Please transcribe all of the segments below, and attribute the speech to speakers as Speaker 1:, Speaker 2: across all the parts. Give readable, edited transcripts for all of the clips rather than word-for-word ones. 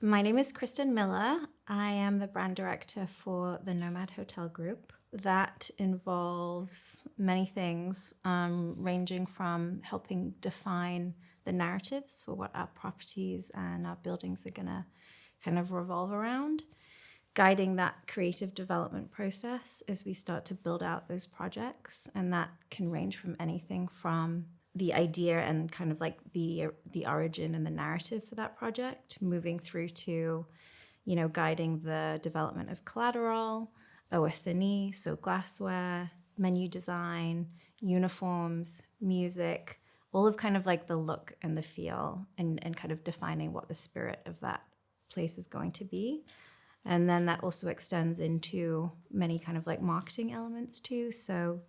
Speaker 1: My name is Kristen Miller. I am the brand director for the Nomad Hotel Group. That involves many things, ranging from helping define the narratives for what our properties and our buildings are going to kind of revolve around, guiding that creative development process as we start to build out those projects. And that can range from anything from the idea and kind of like the origin and the narrative for that project, moving through to, guiding the development of collateral, OS&E, so glassware, menu design, uniforms, music, all of kind of like the look and the feel and kind of defining what the spirit of that place is going to be. And then that also extends into many kind of like marketing elements too. So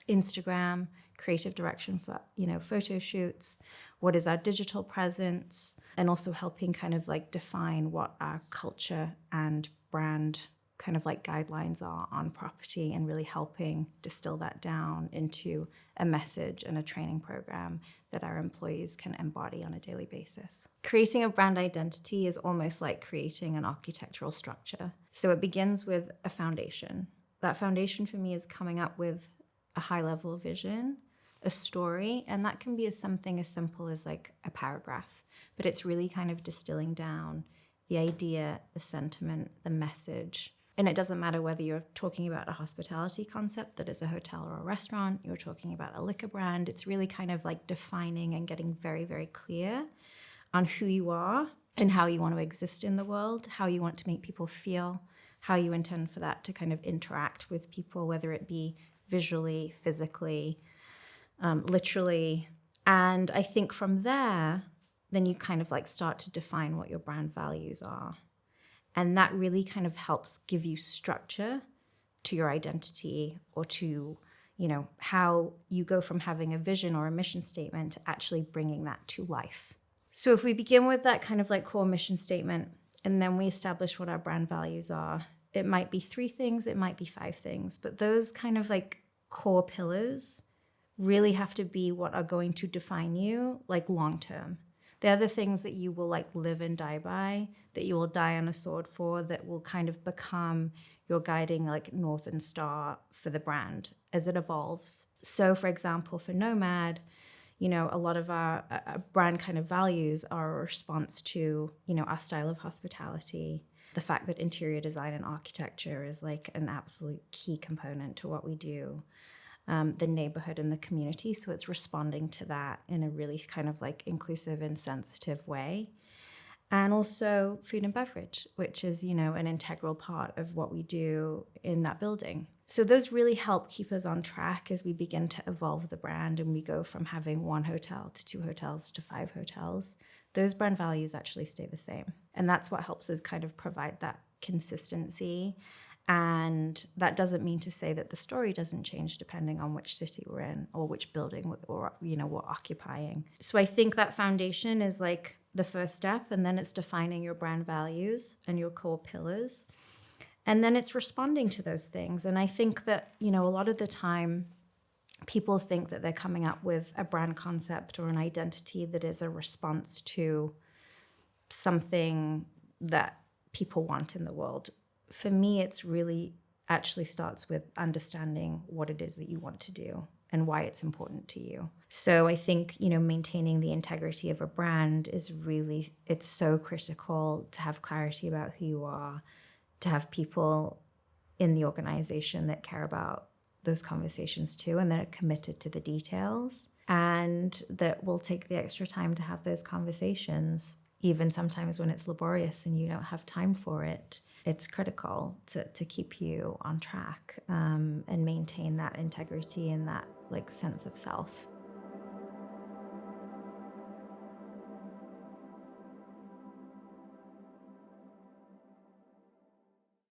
Speaker 1: Instagram, creative direction for, photo shoots, what is our digital presence, and also helping kind of like define what our culture and brand kind of like guidelines are on property and really helping distill that down into a message and a training program that our employees can embody on a daily basis. Creating a brand identity is almost like creating an architectural structure. So it begins with a foundation. That foundation for me is coming up with a high-level vision, a story, and that can be something as simple as like a paragraph, but it's really kind of distilling down the idea, the sentiment, the message. And it doesn't matter whether you're talking about a hospitality concept that is a hotel or a restaurant, you're talking about a liquor brand, it's really kind of like defining and getting very, very clear on who you are and how you want to exist in the world, how you want to make people feel, how you intend for that to kind of interact with people, whether it be visually, physically, literally. And I think from there, then you kind of like start to define what your brand values are. And that really kind of helps give you structure to your identity or to, how you go from having a vision or a mission statement to actually bringing that to life. So if we begin with that kind of like core mission statement, and then we establish what our brand values are, it might be 3 things, it might be 5 things, but those kind of like core pillars really have to be what are going to define you like long term. They're the things that you will like live and die by, that you will die on a sword for, that will kind of become your guiding like northern star for the brand as it evolves. So for example, for Nomad, a lot of our brand kind of values are a response to, our style of hospitality, the fact that interior design and architecture is like an absolute key component to what we do, the neighborhood and the community. So it's responding to that in a really kind of like inclusive and sensitive way. And also food and beverage, which is, an integral part of what we do in that building. So those really help keep us on track as we begin to evolve the brand and we go from having 1 hotel to 2 hotels to 5 hotels. Those brand values actually stay the same. And that's what helps us kind of provide that consistency. And that doesn't mean to say that the story doesn't change depending on which city we're in or which building or we're occupying. So I think that foundation is like the first step, and then it's defining your brand values and your core pillars. And then it's responding to those things. And I think that, a lot of the time people think that they're coming up with a brand concept or an identity that is a response to something that people want in the world. For me, it's really actually starts with understanding what it is that you want to do and why it's important to you. So I think, maintaining the integrity of a brand is really, it's so critical to have clarity about who you are, to have people in the organization that care about those conversations too, and that are committed to the details, and that will take the extra time to have those conversations, even sometimes when it's laborious and you don't have time for it. It's critical to keep you on track and maintain that integrity and that like sense of self.